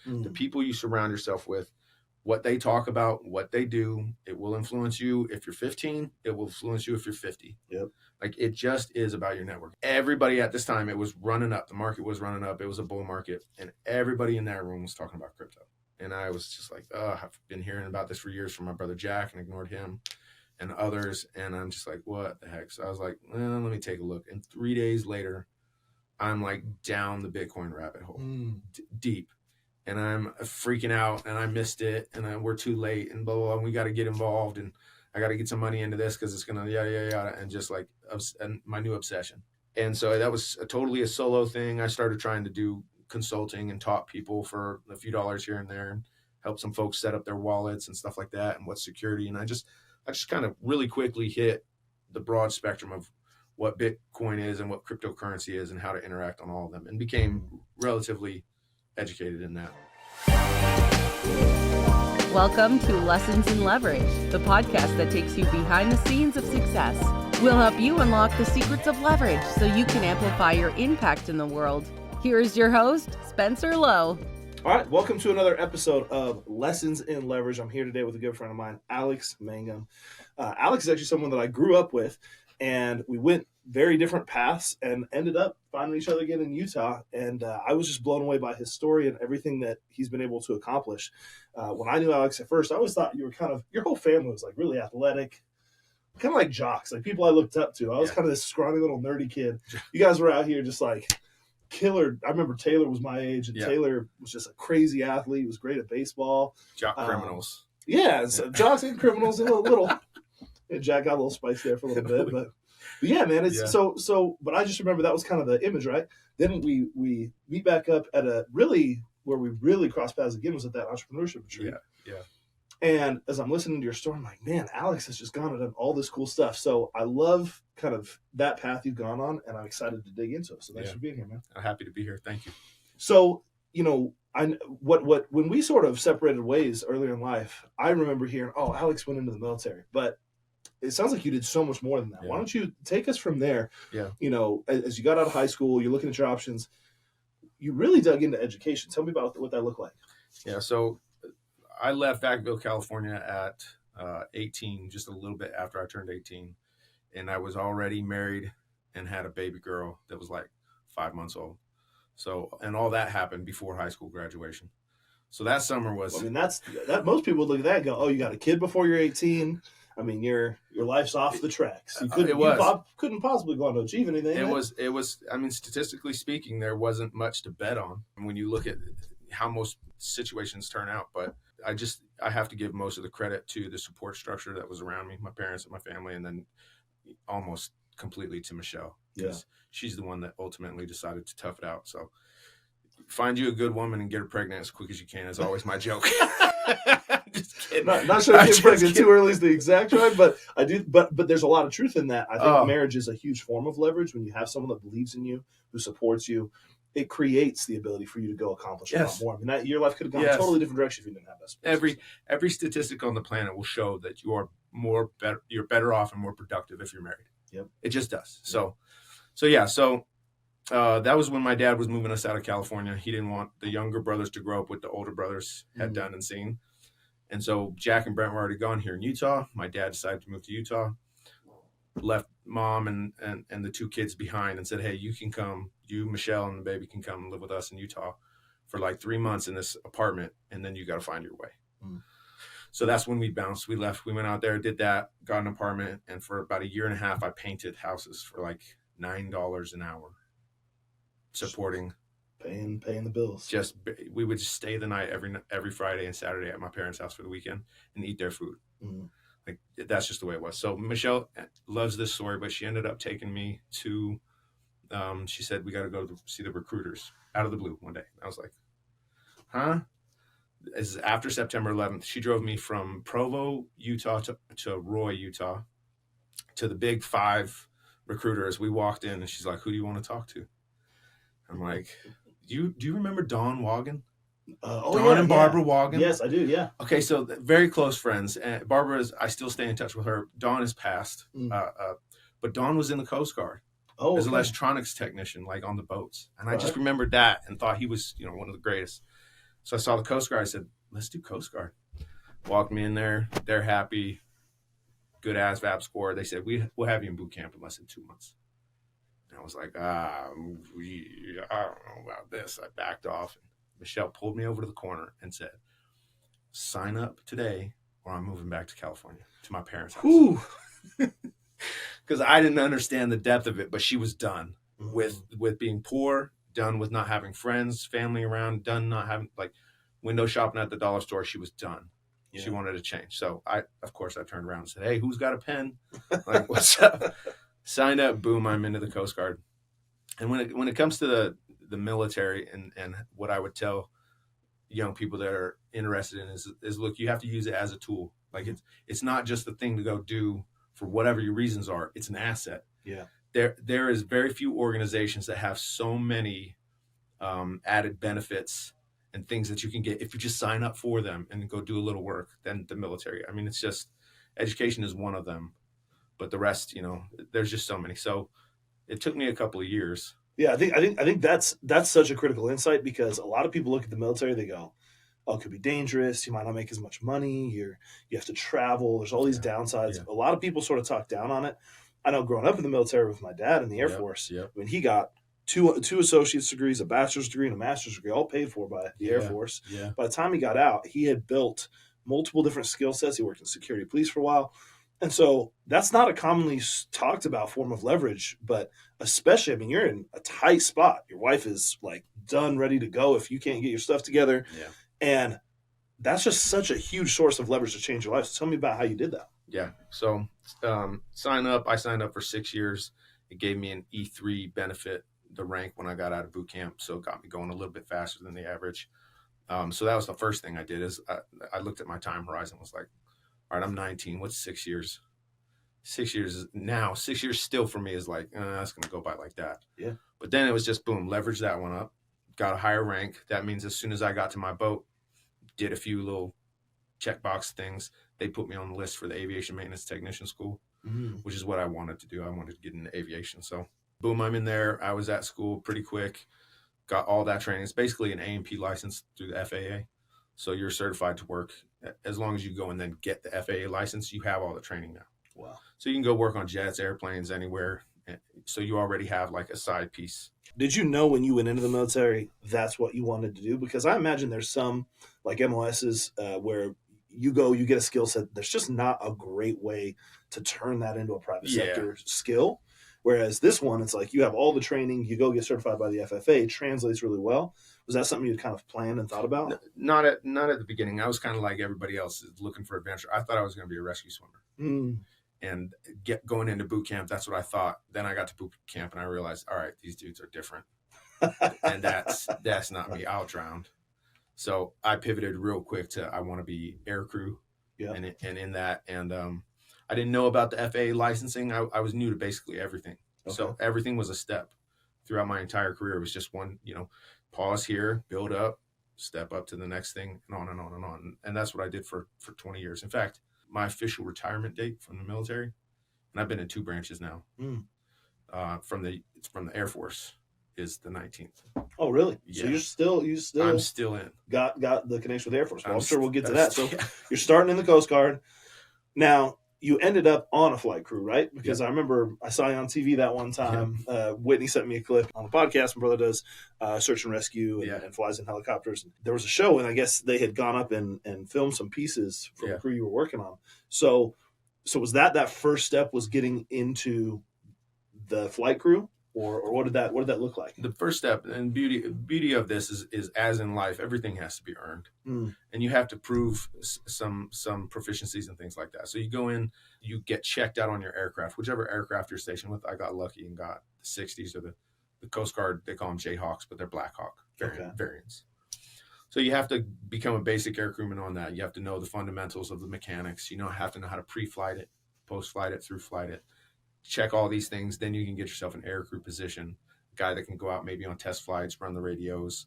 The people you surround yourself with, what they talk about, what they do, it will influence you. If you're 15, it will influence you if you're 50. Yep. Like, it just is about your network. Everybody at this time, it was running up. The market was running up. It was a bull market. And everybody in that room was talking about crypto. And I was just like, oh, I've been hearing about this for years from my brother Jack and ignored him and others. And I'm just like, what the heck? So I was like, well, let me take a look. And 3 days later, I'm like down the Bitcoin rabbit hole, deep. And I'm freaking out, and I missed it, and we're too late, and blah, blah, blah, and we got to get involved, and I got to get some money into this because it's going to yada, yada, yada, and just like and my new obsession. And so that was totally a solo thing. I started trying to do consulting and taught people for a few dollars here and there and help some folks set up their wallets and stuff like that and what's security. And I just kind of really quickly hit the broad spectrum of what Bitcoin is and what cryptocurrency is and how to interact on all of them, and became relatively educated in that. Welcome to Lessons in Leverage, the podcast that takes you behind the scenes of success. We'll help you unlock the secrets of leverage so you can amplify your impact in the world. Here's your host, Spencer Lowe. All right, welcome to another episode of Lessons in Leverage. I'm here today with a good friend of mine, Alex Mangum. Alex is actually someone that I grew up with, and we went very different paths and ended up finding each other again in Utah. And I was just blown away by his story and everything that he's been able to accomplish. When I knew Alex at first, I always thought you were your whole family was like really athletic, kind of like jocks, like people I looked up to. I was kind of this scrawny little nerdy kid. You guys were out here just like killer. I remember Taylor was my age, and Taylor was just a crazy athlete. He was great at baseball. Jock criminals. So jocks and criminals, a little. Jack got a little spice there for a little bit, but yeah, man. It's so. But I just remember that was kind of the image, right? Then we meet back up at where we really crossed paths again was at that entrepreneurship retreat. Yeah. And as I'm listening to your story, I'm like, man, Alex has just gone and done all this cool stuff. So I love kind of that path you've gone on, and I'm excited to dig into it. So thanks for being here, man. I'm happy to be here. Thank you. So, when we sort of separated ways earlier in life, I remember hearing, oh, Alex went into the military, but it sounds like you did so much more than that. Yeah. Why don't you take us from there? Yeah. As you got out of high school, you're looking at your options. You really dug into education. Tell me about what that looked like. Yeah. So I left Vacaville, California at 18, just a little bit after I turned 18. And I was already married and had a baby girl that was like 5 months old. So, and all that happened before high school graduation. So that summer was... that's most people look at that and go, oh, you got a kid before you're 18. I mean, your life's off the tracks. You couldn't possibly go on to achieve anything. It was. I mean, statistically speaking, there wasn't much to bet on when you look at how most situations turn out. But I have to give most of the credit to the support structure that was around me, my parents and my family, and then almost completely to Michelle, because she's the one that ultimately decided to tough it out. So find you a good woman and get her pregnant as quick as you can is always my joke. Just kidding. Not sure getting pregnant too early is the exact right, but I do. But there's a lot of truth in that. I think marriage is a huge form of leverage. When you have someone that believes in you, who supports you, it creates the ability for you to go accomplish a lot more. I mean, your life could have gone a totally different direction if you didn't have that. Every statistic on the planet will show that you're better off and more productive if you're married. Yep, it just does. So that was when my dad was moving us out of California. He didn't want the younger brothers to grow up with the older brothers had done and seen. And so Jack and Brent were already gone here in Utah. My dad decided to move to Utah, left mom and the two kids behind and said, hey, you can come, you, Michelle, and the baby can come and live with us in Utah for like 3 months in this apartment, and then you got to find your way. So that's when we bounced. We left. We went out there, did that, got an apartment, and for about a year and a half, I painted houses for like $9 an hour, supporting... Paying the bills. We would just stay the night every Friday and Saturday at my parents' house for the weekend and eat their food. Like that's just the way it was. So Michelle loves this story, but she ended up taking me to. She said we got to go see the recruiters out of the blue one day. I was like, huh? This is after September 11th. She drove me from Provo, Utah to Roy, Utah, to the big 5 recruiters. We walked in and she's like, who do you want to talk to? I'm like, do you remember Dawn Wagon? Dawn and Barbara Wagon? Yes, I do, yeah. Okay, so very close friends. And I still stay in touch with her. Dawn is passed. But Dawn was in the Coast Guard as an electronics technician, like on the boats. And I just remembered that and thought he was, one of the greatest. So I saw the Coast Guard. I said, let's do Coast Guard. Walked me in there. They're happy. Good ASVAB score. They said, we'll have you in boot camp in less than 2 months. And I was like, I don't know about this. I backed off. And Michelle pulled me over to the corner and said, sign up today or I'm moving back to California to my parents' house. Because I didn't understand the depth of it, but she was done with being poor, done with not having friends, family around, done not having, like, window shopping at the dollar store. She was done. Yeah. She wanted to change. So I turned around and said, hey, who's got a pen? Like, what's up? Signed up, boom, I'm into the Coast Guard. And when it comes to the military and what I would tell young people that are interested in is look, you have to use it as a tool. Like it's not just the thing to go do for whatever your reasons are. It's an asset. Yeah. There is very few organizations that have so many added benefits and things that you can get if you just sign up for them and go do a little work than the military. I mean, it's just education is one of them, but the rest, there's just so many. So it took me a couple of years. Yeah, I think that's such a critical insight, because a lot of people look at the military, they go, oh, it could be dangerous. You might not make as much money. You have to travel. There's all these downsides. Yeah. A lot of people sort of talk down on it. I know growing up in the military with my dad in the Air Force, I mean, he got two associate's degrees, a bachelor's degree, and a master's degree, all paid for by the Air Force. Yeah. By the time he got out, he had built multiple different skill sets. He worked in security police for a while. And so that's not a commonly talked about form of leverage, but especially, I mean, you're in a tight spot. Your wife is like done, ready to go if you can't get your stuff together. Yeah. And that's just such a huge source of leverage to change your life. So tell me about how you did that. Yeah. So I signed up for 6 years. It gave me an E3 benefit, the rank when I got out of boot camp. So it got me going a little bit faster than the average. So that was the first thing I did is I looked at my time horizon, was like, all right, I'm 19. What's 6 years? 6 years is now. 6 years still for me is like, that's going to go by like that. Yeah. But then it was just boom, leverage that one up, got a higher rank. That means as soon as I got to my boat, did a few little checkbox things, they put me on the list for the aviation maintenance technician school, which is what I wanted to do. I wanted to get into aviation. So boom, I'm in there. I was at school pretty quick, got all that training. It's basically an A&P license through the FAA. So you're certified to work. As long as you go and then get the FAA license, you have all the training now. Wow. So you can go work on jets, airplanes, anywhere. So you already have like a side piece. Did you know when you went into the military, that's what you wanted to do? Because I imagine there's some like MOSs where you go, you get a skill set. There's just not a great way to turn that into a private sector skill. Whereas this one, it's like you have all the training, you go get certified by the FFA, translates really well. Was that something you'd kind of planned and thought about? Not at the beginning. I was kind of like everybody else, looking for adventure. I thought I was going to be a rescue swimmer. And going into boot camp, that's what I thought. Then I got to boot camp and I realized, all right, these dudes are different. And that's not me. I'll drown. So I pivoted real quick to I want to be air crew. Yeah. And in that, and I didn't know about the FAA licensing. I was new to basically everything. Okay. So everything was a step throughout my entire career. It was just one, pause here, build up, step up to the next thing, and on and on and on. And that's what I did for 20 years. In fact, my official retirement date from the military, and I've been in 2 branches now, from the Air Force, is the 19th. Oh, really? Yeah. So you still I'm still in. Got the connection with the Air Force. Well, I'm sure we'll get to that. So you're starting in the Coast Guard. Now, you ended up on a flight crew, right? Because I remember I saw you on TV that one time. Whitney sent me a clip on the podcast. My brother does search and rescue and flies in helicopters. There was a show, and I guess they had gone up and filmed some pieces from the crew you were working on. So was that first step was getting into the flight crew? Or what did that look like? The first step, and beauty of this is as in life, everything has to be earned, and you have to prove some proficiencies and things like that. So you go in, you get checked out on your aircraft, whichever aircraft you're stationed with. I got lucky and got the 60s or the Coast Guard. They call them Jayhawks, but they're Black Hawk variants. So you have to become a basic air crewman on that. You have to know the fundamentals of the mechanics. Have to know how to pre-flight it, post-flight it, through-flight it. Check all these things, then you can get yourself an air crew position, a guy that can go out maybe on test flights, run the radios,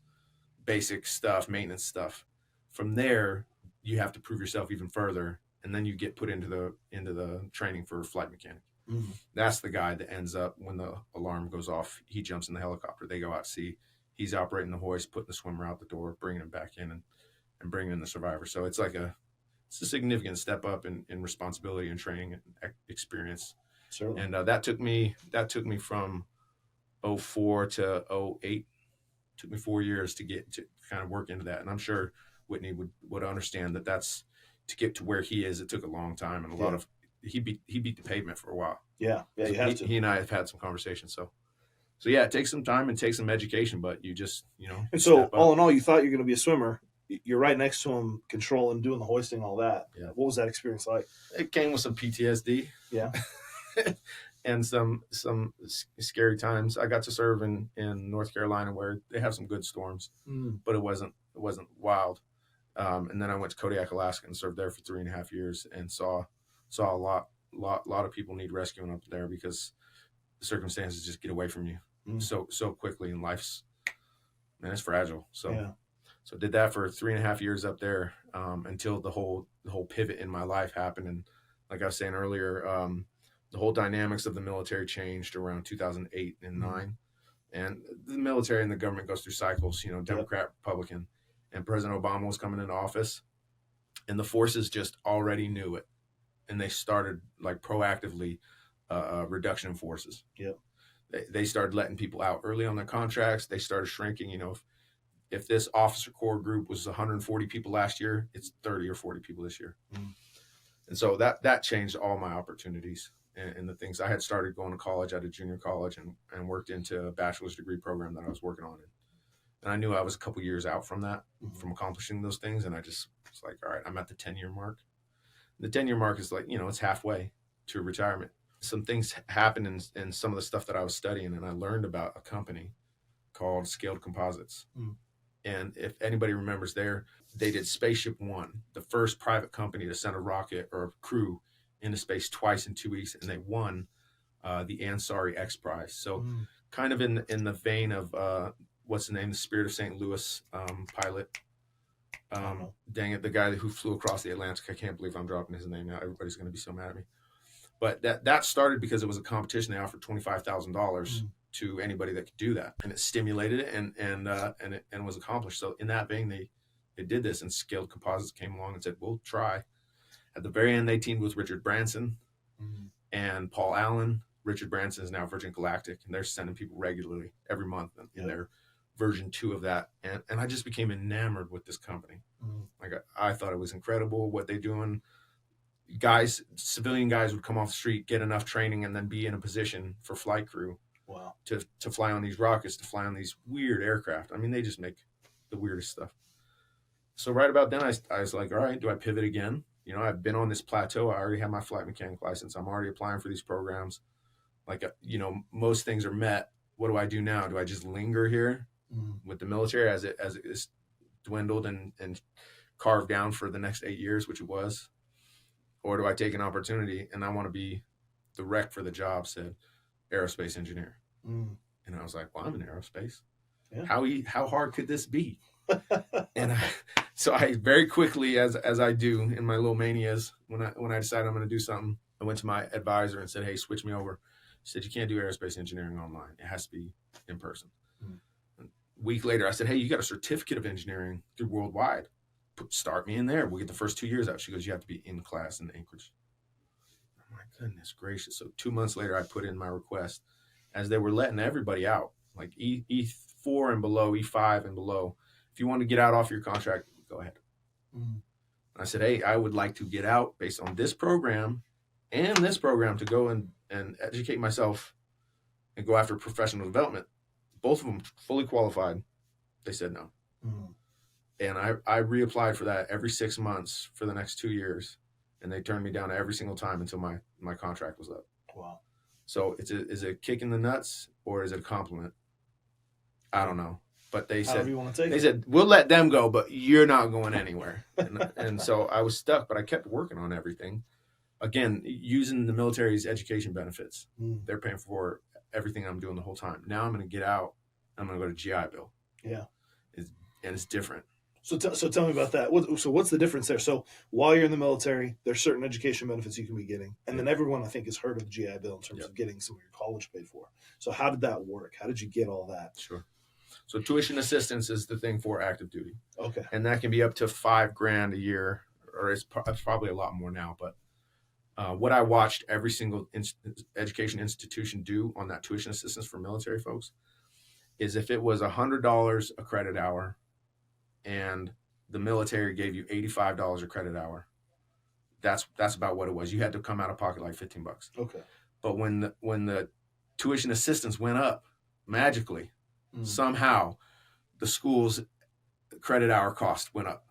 basic stuff, maintenance stuff. From there, you have to prove yourself even further, and then you get put into the training for a flight mechanic. That's the guy that ends up when the alarm goes off, he jumps in the helicopter. They go out to sea, he's operating the hoist, putting the swimmer out the door, bringing him back in, and bringing in the survivor. So it's a significant step up in responsibility and training and experience. Certainly. And that took me from 04 to 08. Took me 4 years to get to kind of work into that. And I'm sure Whitney would understand that that's to get to where he is. It took a long time and a lot of, he beat the pavement for a while. Yeah. Yeah. So you have to. he and I have had some conversations. So yeah, it takes some time and takes some education, but you just, And so all in all, you thought you're going to be a swimmer. You're right next to him, controlling, doing the hoisting, all that. Yeah. What was that experience like? It came with some PTSD. Yeah. And some scary times. I got to serve in North Carolina where they have some good storms, but it wasn't wild. And then I went to Kodiak, Alaska, and served there for 3.5 years, and saw a lot of people need rescuing up there because the circumstances just get away from you so quickly, and life's, man, it's fragile. So did that for 3.5 years up there until the whole pivot in my life happened. And like I was saying earlier, the whole dynamics of the military changed around 2008 and 9. And the military and the government goes through cycles, Democrat, Republican, and President Obama was coming into office, and the forces just already knew it. And they started like proactively reduction in forces. Yep. They started letting people out early on their contracts. They started shrinking, if this officer corps group was 140 people last year, it's 30 or 40 people this year. And so that changed all my opportunities. And the things I had started going to college at a junior college and worked into a bachelor's degree program that I was working on. And I knew I was a couple years out from that, from accomplishing those things. And I just was like, all right, I'm at the 10-year mark. The 10-year mark is like, it's halfway to retirement. Some things happened in some of the stuff that I was studying. And I learned about a company called Scaled Composites. And if anybody remembers they did Spaceship One, the first private company to send a rocket or a crew into space twice in 2 weeks, and they won the Ansari X Prize. So kind of in the vein of what's the name, the Spirit of St. Louis pilot. Dang it, the guy who flew across the Atlantic. I can't believe I'm dropping his name now. Everybody's going to be so mad at me. But that started because it was a competition. They offered $25,000 to anybody that could do that, and it stimulated it and was accomplished. So in that vein, they did this, and Scaled Composites came along and said, "We'll try." At the very end, they teamed with Richard Branson and Paul Allen. Richard Branson is now Virgin Galactic, and they're sending people regularly every month in their version 2 of that. And I just became enamored with this company. Like I thought it was incredible what they're doing. Civilian guys would come off the street, get enough training, and then be in a position for flight crew. Wow. To fly on these rockets, to fly on these weird aircraft. I mean, they just make the weirdest stuff. So right about then, I was like, all right, do I pivot again? I've been on this plateau. I already have my flight mechanic license. I'm already applying for these programs. Like, most things are met. What do I do now? Do I just linger here with the military as it is dwindled and carved down for the next 8 years, which it was? Or do I take an opportunity? And I want to be the rec for the job, said aerospace engineer. And I was like, well, I'm in aerospace. Yeah. How hard could this be? And so I very quickly, as I do in my little manias, when I decide I'm going to do something, I went to my advisor and said, hey, switch me over. She said, you can't do aerospace engineering online. It has to be in person. A week later, I said, hey, you got a certificate of engineering through Worldwide. Start me in there. We'll get the first 2 years out. She goes, you have to be in class in Anchorage. Oh, my goodness gracious. So 2 months later, I put in my request as they were letting everybody out, like E4 and below, E5 and below. If you want to get out off your contract, go ahead. And I said, hey, I would like to get out based on this program and this program to go and educate myself and go after professional development. Both of them fully qualified. They said no. And I reapplied for that every 6 months for the next 2 years. And they turned me down every single time until my contract was up. Wow. So is it a kick in the nuts or is it a compliment? I don't know. But they said, we'll let them go, but you're not going anywhere. And so I was stuck, but I kept working on everything. Again, using the military's education benefits. They're paying for everything I'm doing the whole time. Now I'm going to get out. I'm going to go to GI Bill. Yeah. And it's different. So tell me about that. So what's the difference there? So while you're in the military, there's certain education benefits you can be getting. And then everyone, I think, has heard of the GI Bill in terms of getting some of your college paid for. So how did that work? How did you get all that? Sure. So tuition assistance is the thing for active duty. Okay. And that can be up to $5,000 a year, or it's probably a lot more now. But what I watched every single education institution do on that tuition assistance for military folks is if it was $100 a credit hour and the military gave you $85 a credit hour, that's about what it was. You had to come out of pocket like $15. Okay. But when the tuition assistance went up magically, somehow the school's credit hour cost went up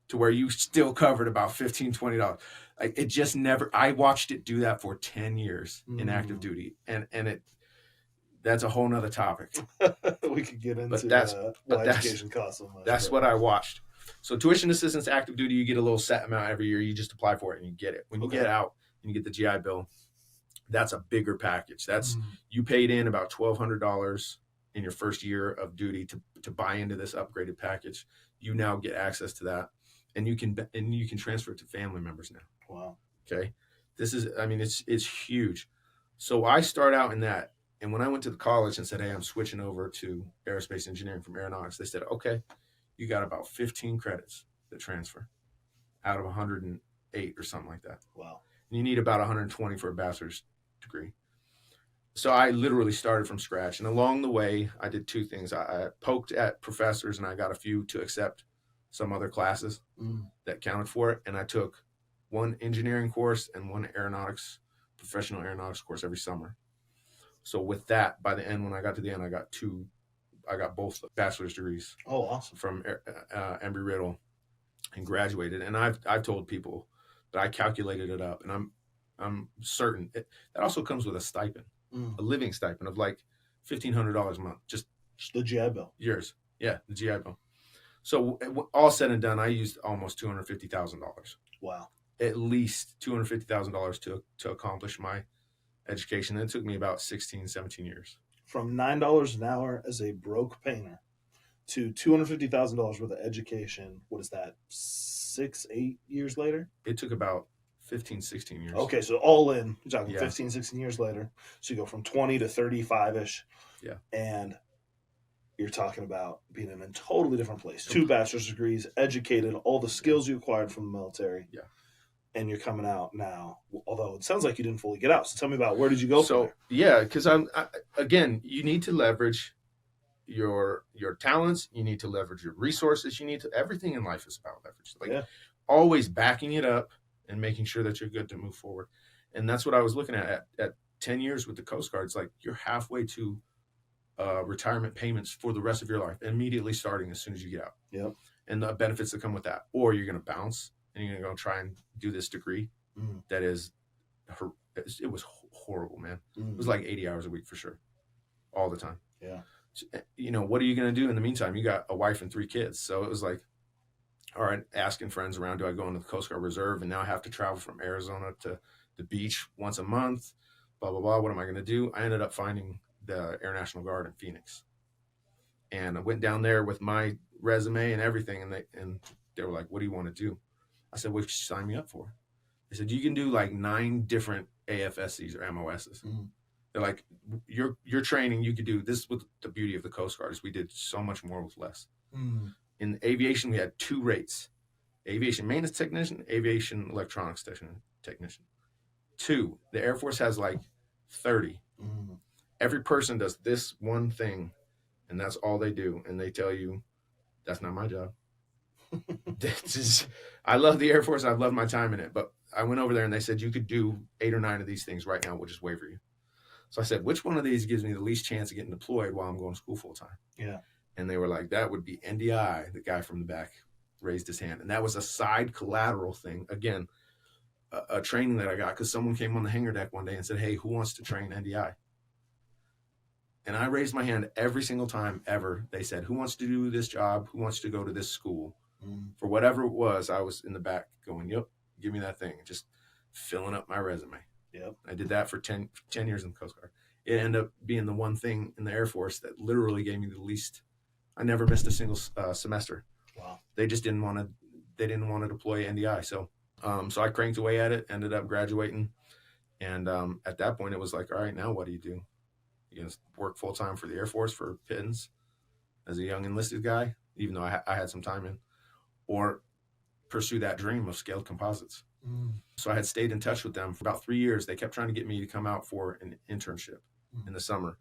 to where you still covered about $15, $20. Like, it just never, I watched it do that for 10 years in active duty. And that's a whole nother topic. We could get into but education costs so much. That's what I watched. So tuition assistance, active duty, you get a little set amount every year. You just apply for it and you get it. When you get out and you get the GI Bill, that's a bigger package. That's you paid in about $1,200 in your first year of duty to buy into this upgraded package. You now get access to that, and you can transfer it to family members now. Wow. Okay, this is, I mean, it's huge. So I start out in that, and when I went to the college and said, hey, I'm switching over to aerospace engineering from aeronautics, they said, okay, you got about 15 credits that transfer out of 108 or something like that. Wow. And you need about 120 for a bachelor's degree. So I literally started from scratch. And along the way, I did two things. I poked at professors, and I got a few to accept some other classes that counted for it. And I took one engineering course and one professional aeronautics course every summer. So with that, by the end, when I got to the end, I got both bachelor's degrees. Oh, awesome. From Embry-Riddle, and graduated. And I've told people that I calculated it up, and I'm certain that also comes with a stipend, a living stipend of like $1,500 a month, just the GI Bill. Yours, yeah, the GI Bill. So all said and done, I used almost $250,000. Wow. At least $250,000 to accomplish my education. And it took me about 16, 17 years. From $9 an hour as a broke painter to $250,000 worth of education. What is that? 6-8 years later? It took about 15, 16 years. Okay, so all in, you're talking 15, 16 years later. So you go from 20 to 35-ish. Yeah. And you're talking about being in a totally different place. 2 bachelor's degrees, educated, all the skills you acquired from the military. Yeah. And you're coming out now, although it sounds like you didn't fully get out. So tell me about, where did you go from there? Yeah, because again, you need to leverage your talents. You need to leverage your resources. Everything in life is about leverage. Always backing it up and making sure that you're good to move forward. And that's what I was looking at 10 years with the Coast Guard. It's like you're halfway to retirement payments for the rest of your life, immediately starting as soon as you get out. Yep. And the benefits that come with that. Or you're going to bounce and you're going to go try and do this degree that is, it was horrible, man. It was like 80 hours a week for sure, all the time. Yeah. So, what are you going to do in the meantime? You got a wife and 3 kids. So it was like, all right, asking friends around, do I go into the Coast Guard Reserve and now have to travel from Arizona to the beach once a month, blah, blah, blah. What am I going to do? I ended up finding the Air National Guard in Phoenix. And I went down there with my resume and everything. And they were like, what do you want to do? I said, what you sign me up for? They said, you can do like 9 different AFSCs or MOSs. They're like, your training, you could do this. With the beauty of the Coast Guard is we did so much more with less. In aviation, we had 2 rates: aviation maintenance technician, aviation electronics technician. 2. The Air Force has like 30. Every person does this one thing, and that's all they do. And they tell you, that's not my job. I love the Air Force. I've loved my time in it. But I went over there and they said, you could do 8 or 9 of these things right now. We'll just waiver you. So I said, which one of these gives me the least chance of getting deployed while I'm going to school full time? Yeah. And they were like, that would be NDI. The guy from the back raised his hand. And that was a side collateral thing. Again, a training that I got because someone came on the hangar deck one day and said, hey, who wants to train NDI? And I raised my hand every single time ever. They said, who wants to do this job? Who wants to go to this school? For whatever it was, I was in the back going, yep, give me that thing. Just filling up my resume. Yep. I did that for 10 years in the Coast Guard. It ended up being the one thing in the Air Force that literally gave me the least. I never missed a single semester. Wow. They just didn't want to deploy NDI. So I cranked away at it, ended up graduating. And at that point, it was like, all right, now what do? You're going to work full time for the Air Force for pittance. as a young enlisted guy, even though I had some time in, or pursue that dream of scaled composites. So I had stayed in touch with them for about 3 years. They kept trying to get me to come out for an internship in the summer,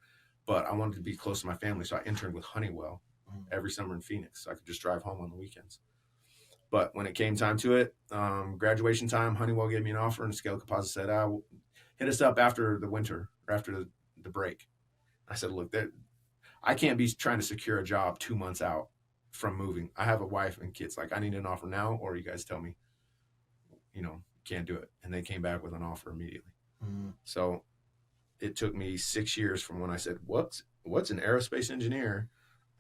but I wanted to be close to my family. So I interned with Honeywell every summer in Phoenix. So I could just drive home on the weekends. But when it came time to it, graduation time, Honeywell gave me an offer, and Scaled Composites said, hit us up after the winter or after the break. I said, look, I can't be trying to secure a job 2 months out from moving. I have a wife and kids. Like, I need an offer now, or you guys tell me, can't do it. And they came back with an offer immediately. So it took me 6 years from when I said, what's an aerospace engineer?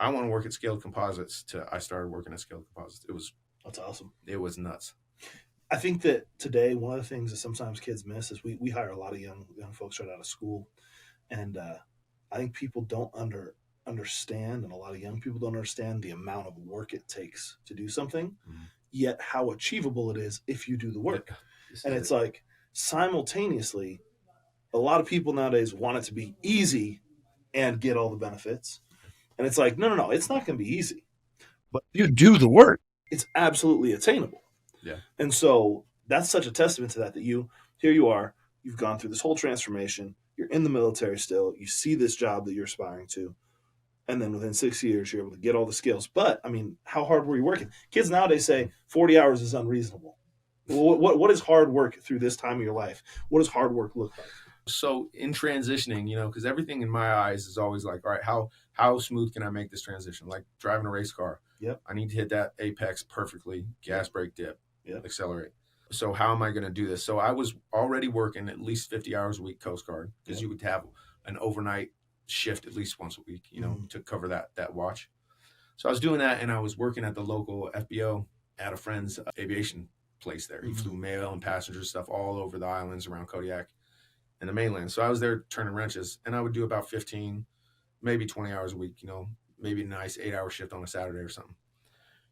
I want to work at Scaled Composites to I started working at Scaled Composites. That's awesome. It was nuts. I think that today, one of the things that sometimes kids miss is we hire a lot of young folks right out of school. And I think people don't understand, and a lot of young people don't understand the amount of work it takes to do something, yet how achievable it is if you do the work. And it's like, simultaneously, a lot of people nowadays want it to be easy and get all the benefits. And it's like, no, it's not going to be easy. But if you do the work, it's absolutely attainable. Yeah. And so that's such a testament to that here you are, you've gone through this whole transformation, you're in the military still, you see this job that you're aspiring to, and then within 6 years, you're able to get all the skills. But, I mean, how hard were you working? Kids nowadays say 40 hours is unreasonable. What is hard work through this time of your life? What does hard work look like? So in transitioning, because everything in my eyes is always like, all right, how smooth can I make this transition? Like driving a race car. Yep. I need to hit that apex perfectly, gas, brake, dip, accelerate. So how am I going to do this? So I was already working at least 50 hours a week Coast Guard, because you would have an overnight shift at least once a week, to cover that watch. So I was doing that, and I was working at the local FBO at a friend's aviation place there. He flew mail and passenger stuff all over the islands around Kodiak and the mainland. So I was there turning wrenches, and I would do about 15, maybe 20 hours a week, maybe a nice 8-hour shift on a Saturday or something.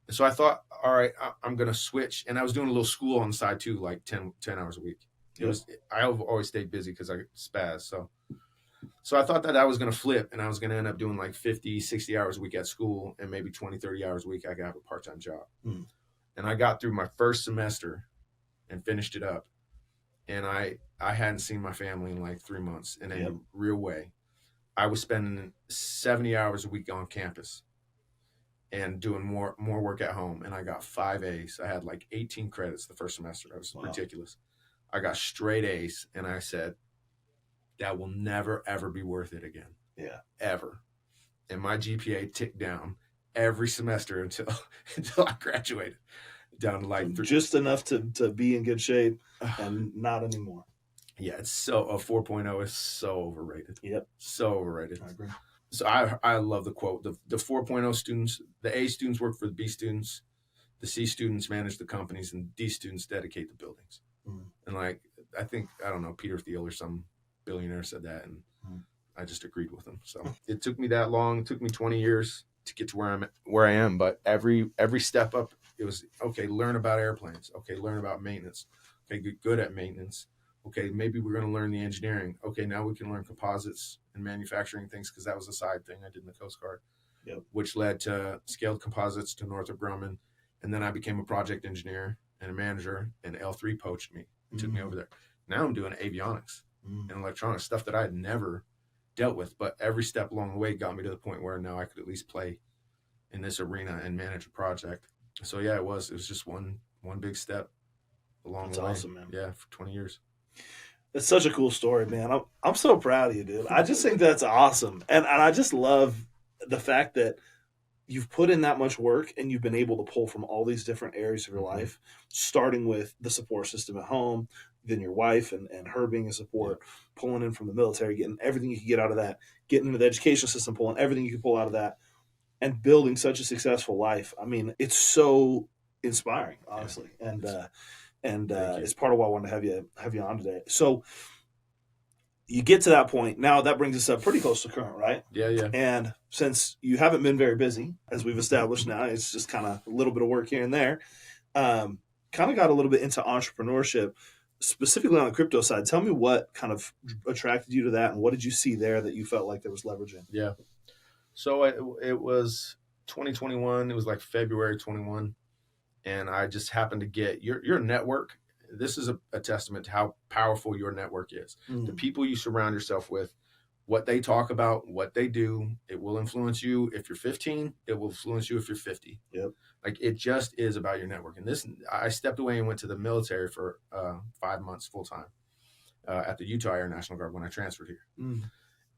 And so I thought, all right, I'm going to switch. And I was doing a little school on the side too, like 10 hours a week. I've always stayed busy because I spaz. So I thought that I was going to flip, and I was going to end up doing like 50, 60 hours a week at school, and maybe 20, 30 hours a week I could have a part-time job. And I got through my first semester and finished it up. And I hadn't seen my family in like 3 months in a real way. I was spending 70 hours a week on campus and doing more work at home. And I got 5 A's. I had like 18 credits the first semester. It was ridiculous. I got straight A's, and I said, that will never, ever be worth it again. Yeah. Ever. And my GPA ticked down every semester until I graduated, down to like just enough to be in good shape, and not anymore. Yeah, it's so a 4.0 is so overrated. Yep. So overrated. I agree. So I love the quote. The 4.0 students, the A students work for the B students, the C students manage the companies, and D students dedicate the buildings. And like, I think, I don't know, Peter Thiel or some billionaire said that, and I just agreed with him. So it took me that long. It took me 20 years to get to where I am. But every step up, it was, okay, learn about airplanes. Okay, learn about maintenance. Okay, get good at maintenance. Okay, maybe we're going to learn the engineering. Okay, now we can learn composites and manufacturing things, because that was a side thing I did in the Coast Guard, which led to Scaled Composites, to Northrop Grumman. And then I became a project engineer and a manager, and L3 poached me and took me over there. Now I'm doing avionics and electronics, stuff that I had never dealt with. But every step along the way got me to the point where now I could at least play in this arena and manage a project. So yeah, it was just one big step along the way. That's awesome, man. Yeah, for 20 years. That's such a cool story, man. I'm so proud of you, dude. I just think that's awesome. And I just love the fact that you've put in that much work, and you've been able to pull from all these different areas of your life, starting with the support system at home, then your wife and her being a support, pulling in from the military, getting everything you could get out of that, getting into the education system, pulling everything you could pull out of that, and building such a successful life. I mean, it's so inspiring, honestly. Yeah. And it's part of why I wanted to have you on today. So you get to that point. Now that brings us up pretty close to current, right? Yeah. And since you haven't been very busy, as we've established now, it's just kind of a little bit of work here and there. Kind of got a little bit into entrepreneurship, specifically on the crypto side. Tell me what kind of attracted you to that, and what did you see there that you felt like there was leverage in? Yeah. So it was 2021. It was like February 21. And I just happened to get your network. This is a testament to how powerful your network is. The people you surround yourself with, what they talk about, what they do, it will influence you. If you're 15, it will influence you if you're 50. Yep. Like, it just is about your network. And I stepped away and went to the military for 5 months full time at the Utah Air National Guard when I transferred here.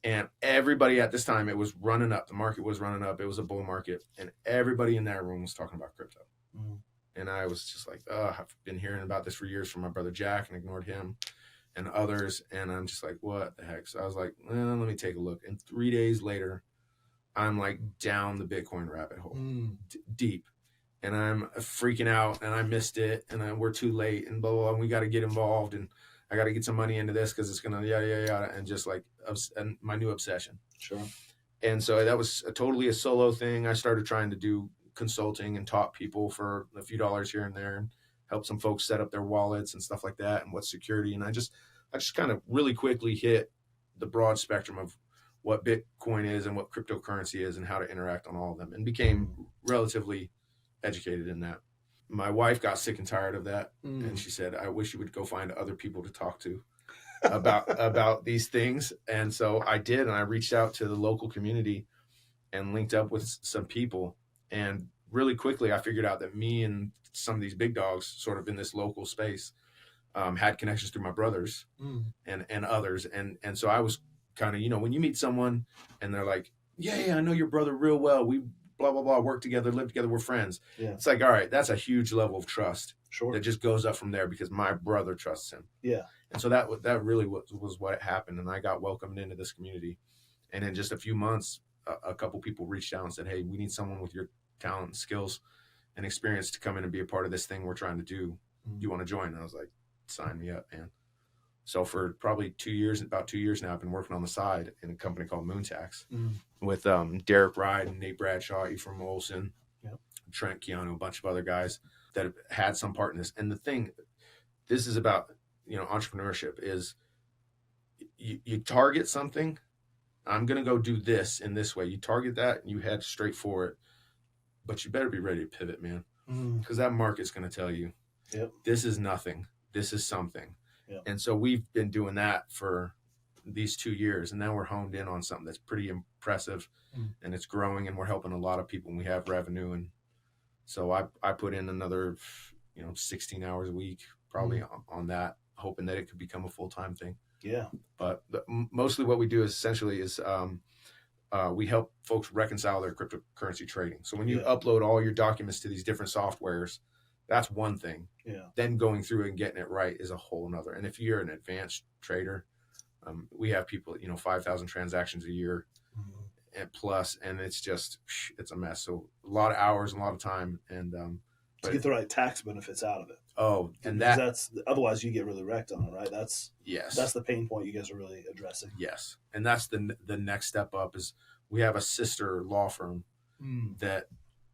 And everybody at this time, it was running up. The market was running up. It was a bull market. And everybody in that room was talking about crypto. And I was just like, I've been hearing about this for years from my brother Jack and ignored him and others. And I'm just like, what the heck? So I was like, let me take a look. And 3 days later, I'm like down the Bitcoin rabbit hole, deep. And I'm freaking out, and I missed it, and we're too late, and blah, blah, blah, and we got to get involved, and I got to get some money into this because it's going to yada, yada, yada, and just like and my new obsession. Sure. And so that was totally a solo thing. I started trying to do consulting and taught people for a few dollars here and there and help some folks set up their wallets and stuff like that and what's security. And I just kind of really quickly hit the broad spectrum of what Bitcoin is and what cryptocurrency is and how to interact on all of them, and became relatively educated in that. My wife got sick and tired of that. And she said, I wish you would go find other people to talk to about these things. And so I did, and I reached out to the local community and linked up with some people. And really quickly, I figured out that me and some of these big dogs sort of in this local space had connections through my brothers and others. And so I was kind of, when you meet someone and they're like, yeah, I know your brother real well. We blah, blah, blah, work together, live together, we're friends. Yeah. It's like, all right, that's a huge level of trust. Sure. That just goes up from there because my brother trusts him. Yeah. And so that really was what happened. And I got welcomed into this community. And in just a few months, a couple people reached out and said, hey, we need someone with your talent, skills, and experience to come in and be a part of this thing we're trying to do. Do you want to join? And I was like, sign me up, man. So for probably about 2 years now, I've been working on the side in a company called Moontax with Derek Ride and Nate Bradshaw, Ephraim Olson, Trent Keanu, a bunch of other guys that have had some part in this. And the thing, this is about, entrepreneurship is you target something. I'm going to go do this in this way. You target that and you head straight for it, but you better be ready to pivot, man. Because that market's going to tell you, this is nothing. This is something. Yep. And so we've been doing that for these 2 years, and now we're honed in on something that's pretty impressive and it's growing, and we're helping a lot of people, and we have revenue. And so I put in another, 16 hours a week, probably on that, hoping that it could become a full-time thing. Yeah. But mostly what we do is essentially we help folks reconcile their cryptocurrency trading. So when you upload all your documents to these different softwares, that's one thing. Yeah. Then going through and getting it right is a whole nother. And if you're an advanced trader, we have people, 5,000 transactions a year and plus, and it's a mess. So a lot of hours, a lot of time, and to get the right tax benefits out of it. Oh, and that's otherwise you get really wrecked on it, right? That's the pain point you guys are really addressing. Yes, and that's the next step up is we have a sister law firm that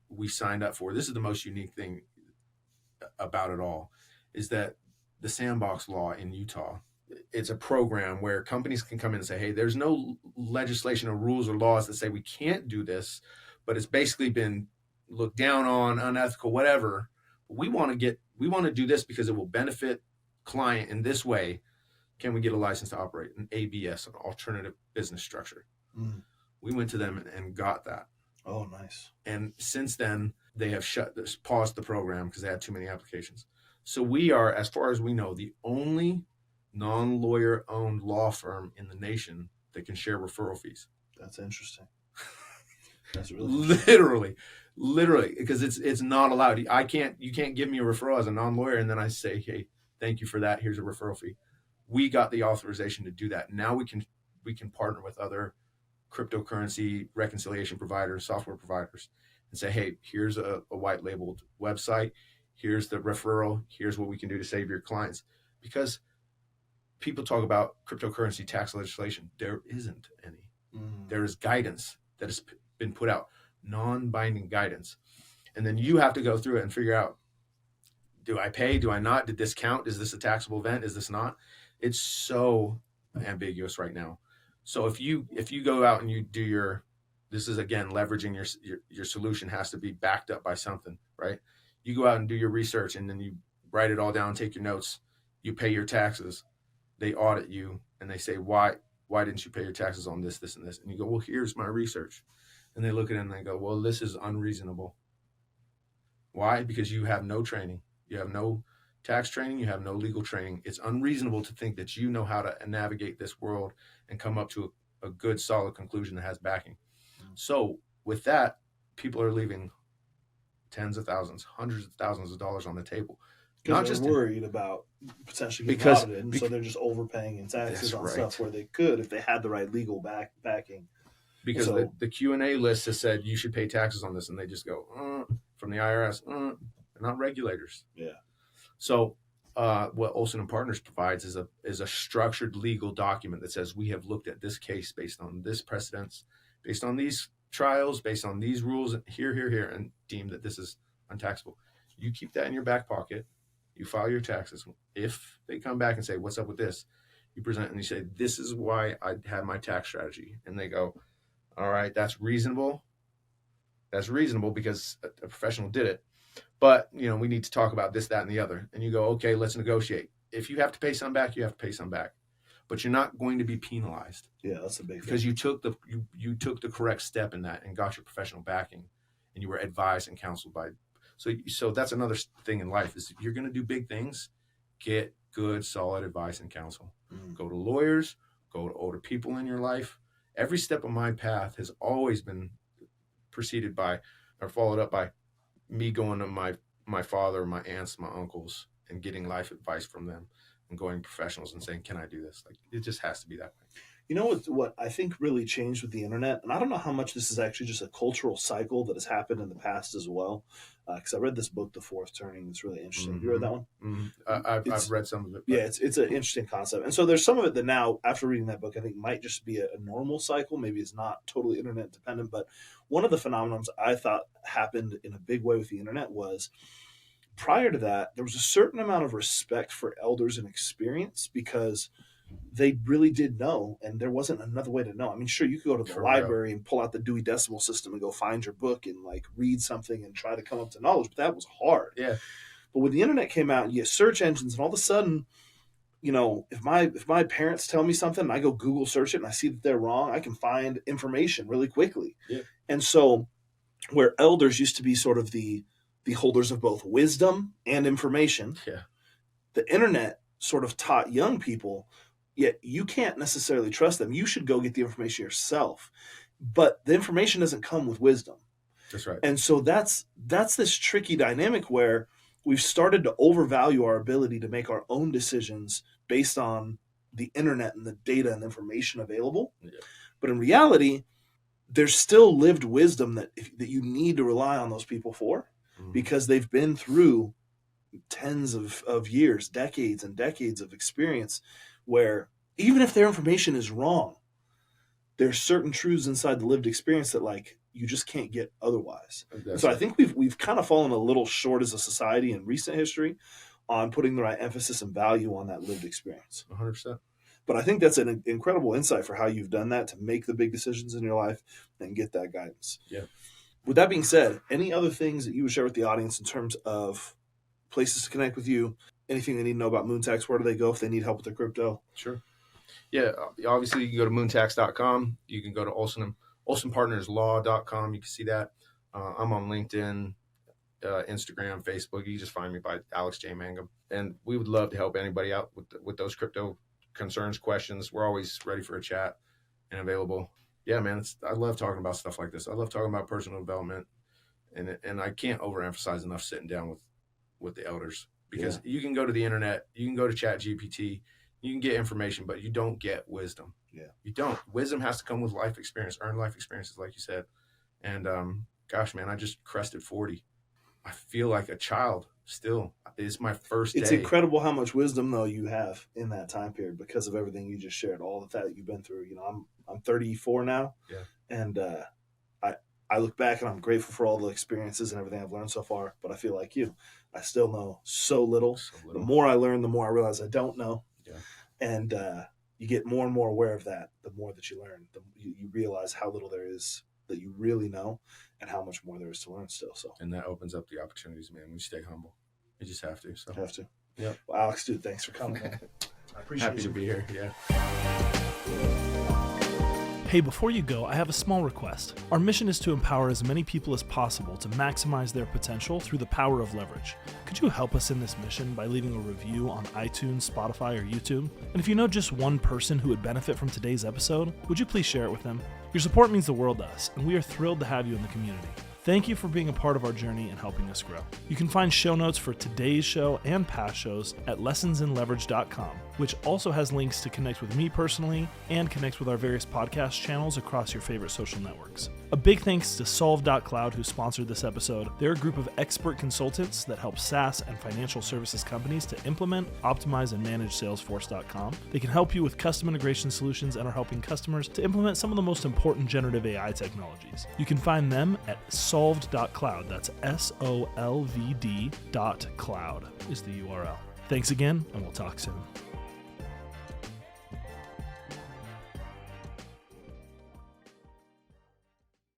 we signed up for. This is the most unique thing about it all, is that the sandbox law in Utah, it's a program where companies can come in and say, hey, there's no legislation or rules or laws that say we can't do this, but it's basically been looked down on, unethical, whatever. We want to do this because it will benefit client in this way. Can we get a license to operate an ABS, an alternative business structure? We went to them and got that. Oh, nice. And since then, they have paused the program because they had too many applications. So we are, as far as we know, the only non-lawyer owned law firm in the nation that can share referral fees. That's interesting. That's really literally, because it's not allowed. You can't give me a referral as a non-lawyer and then I say, hey, thank you for that. Here's a referral fee. We got the authorization to do that. Now we can partner with other cryptocurrency reconciliation providers, software providers, and say, hey, here's a white labeled website. Here's the referral. Here's what we can do to save your clients. Because people talk about cryptocurrency tax legislation. There isn't any. There is guidance that has been put out, non-binding guidance. And then you have to go through it and figure out, do I pay? Do I not? Did this count? Is this a taxable event? Is this not? It's so ambiguous right now. So if you go out and you do This is, again, leveraging your solution has to be backed up by something, right? You go out and do your research, and then you write it all down, take your notes, you pay your taxes, they audit you, and they say, why didn't you pay your taxes on this, this, and this? And you go, well, here's my research. And they look at it and they go, well, this is unreasonable. Why? Because you have no training. You have no tax training. You have no legal training. It's unreasonable to think that you know how to navigate this world and come up to a good, solid conclusion that has backing. So with that, people are leaving tens of thousands, hundreds of thousands of dollars on the table. Not just worried about potentially getting audited, and so they're just overpaying in taxes on stuff where they could if they had the right legal backing. Because the Q&A list has said you should pay taxes on this, and they just go from the IRS. They're not regulators. Yeah. So what Olson and Partners provides is a structured legal document that says we have looked at this case based on this precedence, based on these trials, based on these rules here, and deemed that this is untaxable. You keep that in your back pocket. You file your taxes. If they come back and say, what's up with this? You present and you say, this is why I have my tax strategy. And they go, all right, that's reasonable. That's reasonable because a professional did it. But, we need to talk about this, that, and the other. And you go, okay, let's negotiate. If you have to pay some back, you have to pay some back. But you're not going to be penalized. Yeah, that's a big thing. Because you took the correct step in that and got your professional backing, and you were advised and counseled by. So that's another thing in life is if you're going to do big things, get good, solid advice and counsel. Go to lawyers, go to older people in your life. Every step of my path has always been preceded by or followed up by me going to my father, my aunts, my uncles, and getting life advice from them and going to professionals and saying, can I do this? Like, it just has to be that way. You know what I think really changed with the internet, and I don't know how much this is actually just a cultural cycle that has happened in the past as well, because I read this book, The Fourth Turning. It's really interesting. You read that one? I've read some of it. Yeah, it's an interesting concept. And so there's some of it that now, after reading that book, I think might just be a normal cycle. Maybe it's not totally internet dependent, but one of the phenomenons I thought happened in a big way with the internet was prior to that, there was a certain amount of respect for elders and experience because they really did know, and there wasn't another way to know. I mean, sure, you could go to the library and pull out the Dewey Decimal System and go find your book and like read something and try to come up to knowledge, but that was hard. Yeah. But when the internet came out, you get search engines, and all of a sudden, if my parents tell me something and I go Google search it and I see that they're wrong, I can find information really quickly. Yeah. And so where elders used to be sort of the holders of both wisdom and information, the internet sort of taught young people, yet you can't necessarily trust them. You should go get the information yourself. But the information doesn't come with wisdom. That's right. And so that's this tricky dynamic where we've started to overvalue our ability to make our own decisions based on the internet and the data and information available. Yeah. But in reality, there's still lived wisdom that you need to rely on those people for because they've been through tens of years, decades and decades of experience where even if their information is wrong, there's certain truths inside the lived experience that like you just can't get otherwise. So I think we've kind of fallen a little short as a society in recent history on putting the right emphasis and value on that lived experience. 100%. But I think that's an incredible insight for how you've done that to make the big decisions in your life and get that guidance. Yeah. With that being said, any other things that you would share with the audience in terms of places to connect with you, anything they need to know about Moontax, where do they go if they need help with their crypto? Sure. Yeah, obviously you can go to moontax.com. You can go to olsonpartnerslaw.com. You can see that. I'm on LinkedIn, Instagram, Facebook. You just find me by Alex J. Mangum. And we would love to help anybody out with those crypto concerns, questions. We're always ready for a chat and available. Yeah, man, I love talking about stuff like this. I love talking about personal development. And I can't overemphasize enough sitting down with the elders. Because you can go to the internet, you can go to ChatGPT, you can get information, but you don't get wisdom. Yeah. You don't. Wisdom has to come with life experience, earned life experiences, like you said. And gosh, man, I just crested 40. I feel like a child still. It's my first day. It's incredible how much wisdom, though, you have in that time period because of everything you just shared, all of that you've been through. I'm 34 now. Yeah. And I look back and I'm grateful for all the experiences and everything I've learned so far, but I feel like you. I still know so little. The more I learn, the more I realize I don't know. Yeah. And you get more and more aware of that. The more that you learn, you realize how little there is that you really know and how much more there is to learn still. So, and that opens up the opportunities, man. We stay humble. You just have to. So have to. Yep. Well, Alex, dude, thanks for coming. I appreciate Happy you. to be here. Yeah. Hey, before you go, I have a small request. Our mission is to empower as many people as possible to maximize their potential through the power of leverage. Could you help us in this mission by leaving a review on iTunes, Spotify, or YouTube? And if you know just one person who would benefit from today's episode, would you please share it with them? Your support means the world to us, and we are thrilled to have you in the community. Thank you for being a part of our journey and helping us grow. You can find show notes for today's show and past shows at lessonsinleverage.com, which also has links to connect with me personally and connect with our various podcast channels across your favorite social networks. A big thanks to Solve.cloud, who sponsored this episode. They're a group of expert consultants that help SaaS and financial services companies to implement, optimize, and manage Salesforce.com. They can help you with custom integration solutions and are helping customers to implement some of the most important generative AI technologies. You can find them at solved.cloud. That's SOLVD.cloud is the URL. Thanks again, and we'll talk soon.